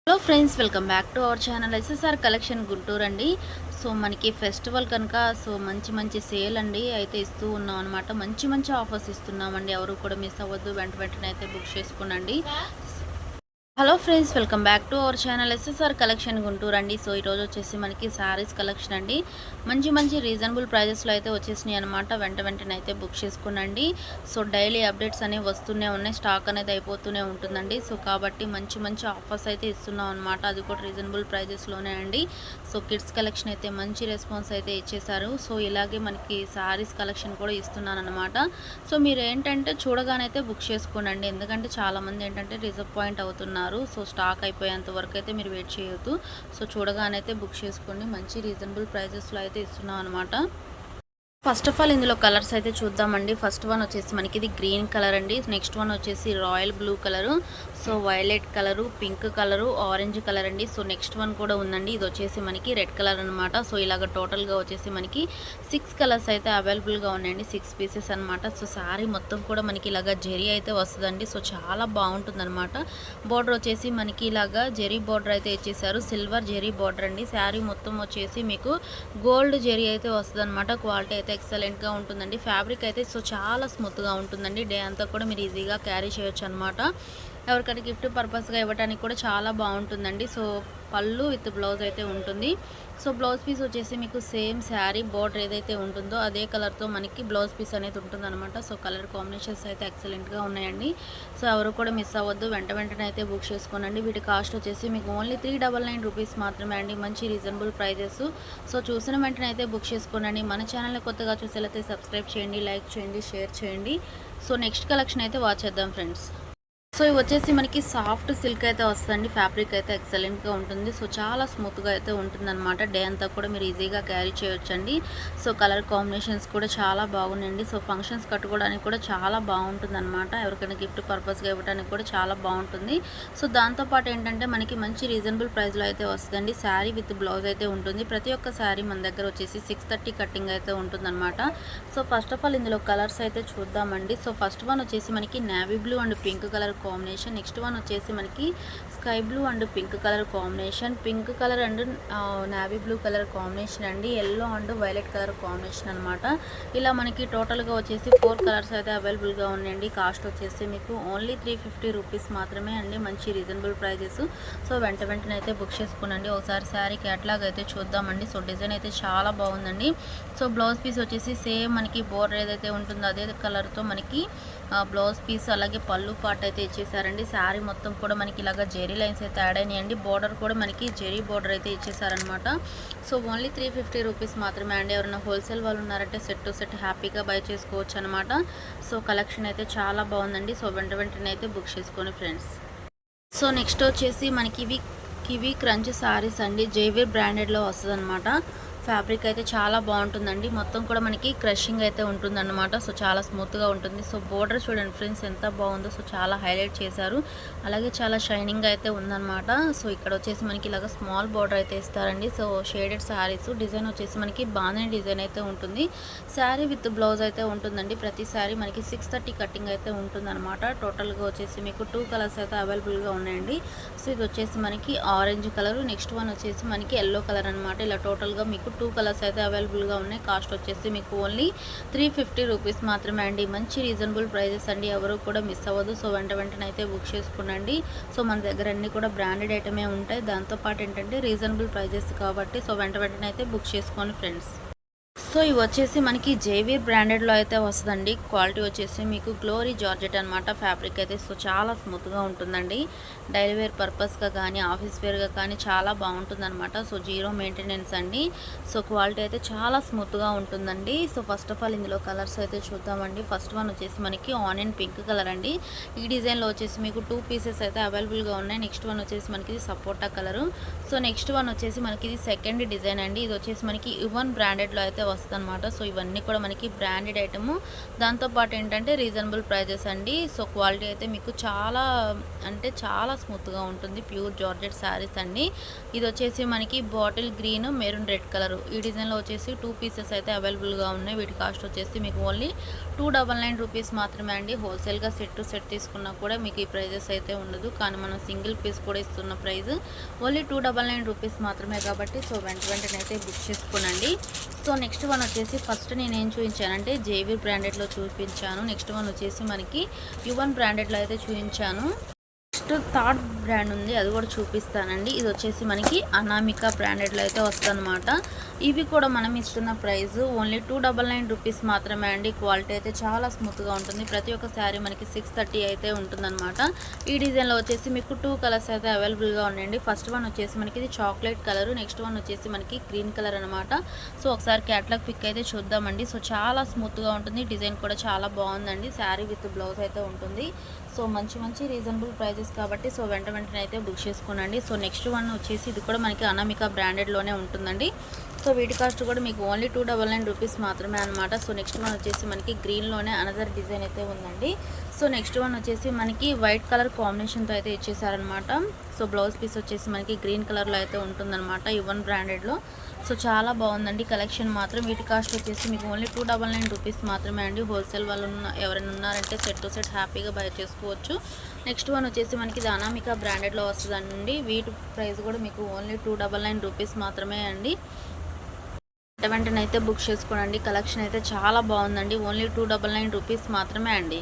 Hello friends, welcome back to our channel SSR collection Guntur అండి. So మనకి festival కనుక మంచి మంచి సేల్ అండి అయితే ఇస్తూ ఉన్నాం అనమాట. మంచి మంచి ఆఫర్స్ ఇస్తున్నామండి. ఎవరు కూడా మిస్ అవ్వద్దు, వెంటనే అయితే బుక్ చేసుకోండి. Hello friends, welcome back to our channel SSR collection Guntur అండి. సో ఈరోజు వచ్చేసి మనకి శారీస్ కలెక్షన్ అండి. మంచి మంచి రీజనబుల్ ప్రైజెస్లో అయితే వచ్చేసినాయి అనమాట. వెంటనే అయితే బుక్ చేసుకోనండి. సో డైలీ అప్డేట్స్ అనేవి వస్తూనే ఉన్నాయి, స్టాక్ అనేది అయిపోతూనే ఉంటుందండి. సో కాబట్టి మంచి మంచి ఆఫర్స్ అయితే ఇస్తున్నాం అనమాట. అది కూడా రీజనబుల్ ప్రైజెస్లోనే అండి. సో కిడ్స్ కలెక్షన్ అయితే మంచి రెస్పాన్స్ అయితే ఇచ్చేసారు. సో ఇలాగే మనకి శారీస్ కలెక్షన్ కూడా ఇస్తున్నాను అనమాట. సో మీరు ఏంటంటే చూడగానైతే బుక్ చేసుకోనండి, ఎందుకంటే చాలామంది ఏంటంటే డిసప్పాయింట్ అవుతున్నారు. సో స్టాక్ అయిపోయేంత వరకు అయితే మీరు వెయిట్ చేయొద్దు. సో చూడగానైతే బుక్ చేసుకోండి. మంచి రీజనబుల్ ప్రైజెస్లో అయితే ఇస్తున్నాం అనమాట. ఫస్ట్ ఆఫ్ ఆల్ ఇందులో కలర్స్ అయితే చూద్దామండి. ఫస్ట్ వన్ వచ్చేసి మనకి ఇది గ్రీన్ కలర్ అండి. నెక్స్ట్ వన్ వచ్చేసి royal blue colour, so violet colour, pink colour, orange colour అండి. సో నెక్స్ట్ వన్ కూడా ఉందండి, ఇది వచ్చేసి మనకి రెడ్ కలర్ అనమాట. సో ఇలాగ టోటల్గా వచ్చేసి మనకి 6 కలర్స్ అయితే అవైలబుల్గా ఉన్నాయండి, 6 పీసెస్ అనమాట. సో శారీ మొత్తం కూడా మనకి ఇలాగ జెరీ అయితే వస్తుందండి. సో చాలా బాగుంటుంది అనమాట. బార్డర్ వచ్చేసి మనకి ఇలాగా జెరీ బార్డర్ అయితే ఇచ్చేసారు, సిల్వర్ జెరీ బార్డర్ అండి. శారీ మొత్తం వచ్చేసి మీకు గోల్డ్ జెరీ అయితే వస్తుంది అనమాట. క్వాలిటీ అయితే ఎక్సలెంట్గా ఉంటుందండి. ఫ్యాబ్రిక్ అయితే సో చాలా స్మూత్గా ఉంటుందండి. డే అంతా కూడా మీరు ఈజీగా క్యారీ చేయొచ్చు అనమాట. ఎవరికైనా గిఫ్ట్ పర్పస్గా ఇవ్వడానికి కూడా చాలా బాగుంటుందండి. సో పళ్ళు విత్ బ్లౌజ్ అయితే ఉంటుంది. సో బ్లౌజ్ పీస్ వచ్చేసి మీకు సేమ్ శారీ బార్డర్ ఏదైతే ఉంటుందో అదే కలర్తో మనకి బ్లౌజ్ పీస్ అనేది ఉంటుందన్నమాట. సో కలర్ కాంబినేషన్స్ అయితే ఎక్సలెంట్గా ఉన్నాయండి. సో ఎవరు కూడా మిస్ అవ్వద్దు, వెంటనే అయితే బుక్ చేసుకోనండి. వీటి కాస్ట్ వచ్చేసి మీకు ఓన్లీ 399 రూపీస్ మాత్రమే అండి. మంచి రీజనబుల్ ప్రైజెస్. సో చూసిన వెంటనే అయితే బుక్ చేసుకోనండి. మన ఛానల్ని కొత్తగా చూసేలైతే సబ్స్క్రైబ్ చేయండి, లైక్ చేయండి, షేర్ చేయండి. సో నెక్స్ట్ కలెక్షన్ అయితే వాచ్ చేద్దాం ఫ్రెండ్స్. సో ఇవి వచ్చేసి మనకి సాఫ్ట్ సిల్క్ అయితే వస్తుందండి. ఫ్యాబ్రిక్ అయితే ఎక్సలెంట్గా ఉంటుంది. సో చాలా స్మూత్గా అయితే ఉంటుందన్నమాట. డే అంతా కూడా మీరు ఈజీగా క్యారీ చేయొచ్చండి. సో కలర్ కాంబినేషన్స్ కూడా చాలా బాగున్నాయండి. సో ఫంక్షన్స్ కట్టుకోవడానికి కూడా చాలా బాగుంటుందన్నమాట. ఎవరికైనా గిఫ్ట్ పర్పస్గా ఇవ్వడానికి కూడా చాలా బాగుంటుంది. సో దాంతోపాటు ఏంటంటే మనకి మంచి రీజనబుల్ ప్రైస్లో అయితే వస్తుందండి. శారీ విత్ బ్లౌజ్ అయితే ఉంటుంది. ప్రతి ఒక్క శారీ మన దగ్గర వచ్చేసి 630 కటింగ్ అయితే ఉంటుందన్నమాట. సో ఫస్ట్ ఆఫ్ ఆల్ ఇందులో కలర్స్ అయితే చూద్దామండి. సో ఫస్ట్ వన్ వచ్చేసి మనకి navy blue and pink colour combination. Next one వచ్చేసి మనకి sky blue and pink colour combination, pink colour and navy blue colour combination అండి, yellow and violet colour combination అనమాట. ఇలా మనకి టోటల్గా వచ్చేసి 4 కలర్స్ అయితే అవైలబుల్గా ఉన్నాయండి. కాస్ట్ వచ్చేసి మీకు ఓన్లీ 350 రూపీస్ మాత్రమే అండి. మంచి రీజనబుల్ ప్రైజెస్. సో వెంటనే అయితే బుక్ చేసుకునండి. ఒకసారి శారీ క్యాటలాగ్ అయితే చూద్దామండి. సో డిజైన్ అయితే చాలా బాగుందండి. సో బ్లౌజ్ పీస్ వచ్చేసి సేమ్ మనకి బోర్డర్ ఏదైతే ఉంటుందో అదే కలర్తో మనకి బ్లౌజ్ పీస్ అలాగే పళ్ళు పార్ట్ అయితే ఇచ్చేసారండి. శారీ మొత్తం కూడా మనకి ఇలాగ జెరీ లైన్స్ అయితే యాడ్ అయినాయండి. బార్డర్ కూడా మనకి జెరీ బార్డర్ అయితే ఇచ్చేసారనమాట. సో ఓన్లీ 350 రూపీస్ మాత్రమే అండి. ఎవరైనా హోల్సేల్ వాళ్ళు ఉన్నారంటే సెట్ టు సెట్ హ్యాపీగా బై చేసుకోవచ్చు అనమాట. సో కలెక్షన్ అయితే చాలా బాగుందండి. సో వెంటనే అయితే బుక్ చేసుకోండి ఫ్రెండ్స్. సో నెక్స్ట్ వచ్చేసి మనకి ఇవి కివీ క్రంచ్ శారీస్ అండి. జైవీర్ బ్రాండెడ్లో వస్తుంది అనమాట. ఫ్యాబ్రిక్ అయితే చాలా బాగుంటుందండి. మొత్తం కూడా మనకి క్రషింగ్ అయితే ఉంటుందన్నమాట. సో చాలా స్మూత్గా ఉంటుంది. సో బోర్డర్ చూడండి ఫ్రెండ్స్ ఎంత బాగుందో. సో చాలా హైలైట్ చేశారు. అలాగే చాలా షైనింగ్ అయితే ఉందన్నమాట. సో ఇక్కడ వచ్చేసి మనకి ఇలాగ స్మాల్ బోర్డర్ అయితే ఇస్తారండి. So shaded saris. డిజైన్ వచ్చేసి మనకి బాగానే డిజైన్ అయితే ఉంటుంది. శారీ విత్ బ్లౌజ్ అయితే ఉంటుందండి. ప్రతి శారీ మనకి 630 కటింగ్ అయితే ఉంటుందన్నమాట. టోటల్గా వచ్చేసి మీకు 2 కలర్స్ అయితే అవైలబుల్గా ఉన్నాయండి. సో ఇది వచ్చేసి మనకి ఆరెంజ్ కలర్, నెక్స్ట్ వన్ వచ్చేసి మనకి ఎల్లో కలర్ అనమాట. ఇలా టోటల్గా మీకు 2 కలర్స్ అయితే అవైలబుల్గా ఉన్నాయి. కాస్ట్ వచ్చేసి మీకు ఓన్లీ 350 రూపీస్ మాత్రమే అండి. మంచి రీజనబుల్ ప్రైజెస్ అండి. ఎవరు కూడా మిస్ అవ్వదు. సో వెంటనే అయితే బుక్ చేసుకునండి. సో మన దగ్గర అన్నీ కూడా బ్రాండెడ్ ఐటమే ఉంటాయి. దాంతోపాటు ఏంటంటే రీజనబుల్ ప్రైజెస్ కాబట్టి సో వెంటనే అయితే బుక్ చేసుకోండి ఫ్రెండ్స్. సో ఇవి వచ్చేసి మనకి జైవీర్ బ్రాండెడ్లో అయితే వస్తుందండి. క్వాలిటీ వచ్చేసి మీకు గ్లోరీ జార్జెట్ అనమాట. ఫ్యాబ్రిక్ అయితే సో చాలా స్మూత్గా ఉంటుందండి. డైలీ వేర్ పర్పస్గా కానీ ఆఫీస్ వేర్గా కానీ చాలా బాగుంటుందన్నమాట. సో జీరో మెయింటెనెన్స్ అండి. సో క్వాలిటీ అయితే చాలా స్మూత్గా ఉంటుందండి. సో ఫస్ట్ ఆఫ్ ఆల్ ఇందులో కలర్స్ అయితే చూద్దామండి. ఫస్ట్ వన్ వచ్చేసి మనకి ఆనియన్ పింక్ కలర్ అండి. ఈ డిజైన్లో వచ్చేసి మీకు 2 పీసెస్ అయితే అవైలబుల్గా ఉన్నాయి. నెక్స్ట్ వన్ వచ్చేసి మనకి సపోటా కలరు. సో నెక్స్ట్ వన్ వచ్చేసి మనకి ఇది సెకండ్ డిజైన్ అండి. ఇది వచ్చేసి మనకి యువన్ బ్రాండెడ్లో అయితే వస్తుంది. వస్తుందన్నమాట. సో ఇవన్నీ కూడా మనకి బ్రాండెడ్ ఐటము. దాంతోపాటు ఏంటంటే రీజనబుల్ ప్రైజెస్ అండి. సో క్వాలిటీ అయితే మీకు చాలా అంటే చాలా స్మూత్గా ఉంటుంది. ప్యూర్ జార్జెట్ శారీస్ అండి. ఇది వచ్చేసి మనకి bottle green maroon red colour ఈ డిజైన్లో వచ్చేసి 2 పీసెస్ అయితే అవైలబుల్గా ఉన్నాయి. వీటి కాస్ట్ వచ్చేసి మీకు ఓన్లీ 299 రూపీస్ మాత్రమే అండి. హోల్సేల్గా సెట్ టు సెట్ తీసుకున్నా కూడా మీకు ఈ ప్రైజెస్ అయితే ఉండదు. కానీ మనం సింగిల్ పీస్ కూడా ఇస్తున్న ప్రైస్ ఓన్లీ 299 రూపీస్ మాత్రమే కాబట్టి సో వెంటనే అయితే బుక్ చేసుకోనండి. సో నెక్స్ట్ వన్ వచ్చేసి ఫస్ట్ నేను ఏం చూపించానంటే జేవీ బ్రాండెడ్లో చూపించాను. నెక్స్ట్ వన్ వచ్చేసి మనకి యువన్ బ్రాండెడ్లో అయితే చూపించాను. నెక్స్ట్ థర్డ్ బ్రాండ్ ఉంది, అది కూడా చూపిస్తానండి. ఇది వచ్చేసి మనకి అనామికా బ్రాండెడ్లో అయితే వస్తుందన్నమాట. ఇవి కూడా మనం ఇస్తున్న ప్రైస్ ఓన్లీ 299 రూపీస్ మాత్రమే అండి. క్వాలిటీ అయితే చాలా స్మూత్గా ఉంటుంది. ప్రతి ఒక్క శారీ మనకి 630 అయితే ఉంటుందన్నమాట. ఈ డిజైన్లో వచ్చేసి మీకు 2 కలర్స్ అయితే అవైలబుల్గా ఉన్నాయండి. ఫస్ట్ వన్ వచ్చేసి మనకి ఇది చాక్లెట్ కలర్, నెక్స్ట్ వన్ వచ్చేసి మనకి గ్రీన్ కలర్ అనమాట. సో ఒకసారి క్యాటలాగ్ పిక్ అయితే చూద్దామండి. సో చాలా స్మూత్గా ఉంటుంది. డిజైన్ కూడా చాలా బాగుందండి. శారీ విత్ బ్లౌజ్ అయితే ఉంటుంది. సో మంచి రీజనబుల్ ప్రైజెస్ కాబట్టి సో వెంటనే అయితే బుక్ చేసుకోనండి. సో నెక్స్ట్ వన్ వచ్చేసి ఇది కూడా మనకి అనామికా బ్రాండెడ్లోనే ఉంటుందండి. సో వీటి కాస్ట్ కూడా మీకు ఓన్లీ 299 రూపీస్ మాత్రమే అనమాట. సో నెక్స్ట్ వన్ వచ్చేసి మనకి గ్రీన్లోనే అనదర్ డిజైన్ అయితే ఉందండి. సో నెక్స్ట్ వన్ వచ్చేసి మనకి వైట్ కలర్ కాంబినేషన్తో అయితే ఇచ్చేసారనమాట. సో బ్లౌజ్ పీస్ వచ్చేసి మనకి గ్రీన్ కలర్లో అయితే ఉంటుందన్నమాట యువన్ బ్రాండెడ్లో. సో చాలా బాగుందండి కలెక్షన్ మాత్రం. వీటి కాస్ట్ వచ్చేసి మీకు ఓన్లీ 299 రూపీస్ మాత్రమే అండి. హోల్సేల్ వాళ్ళు ఎవరైనా ఉన్నారంటే సెట్ టు సెట్ హ్యాపీగా బై చేసుకోవచ్చు. నెక్స్ట్ వన్ వచ్చేసి మనకి ఇది అనామికా బ్రాండెడ్లో వస్తుందండి. వీటి ప్రైస్ కూడా మీకు ఓన్లీ 299 రూపీస్ మాత్రమే అండి. వెంటనే అయితే బుక్ చేసుకోండి. కలెక్షన్ అయితే చాలా బాగుందండి. ఓన్లీ 299 రూపీస్ మాత్రమే అండి.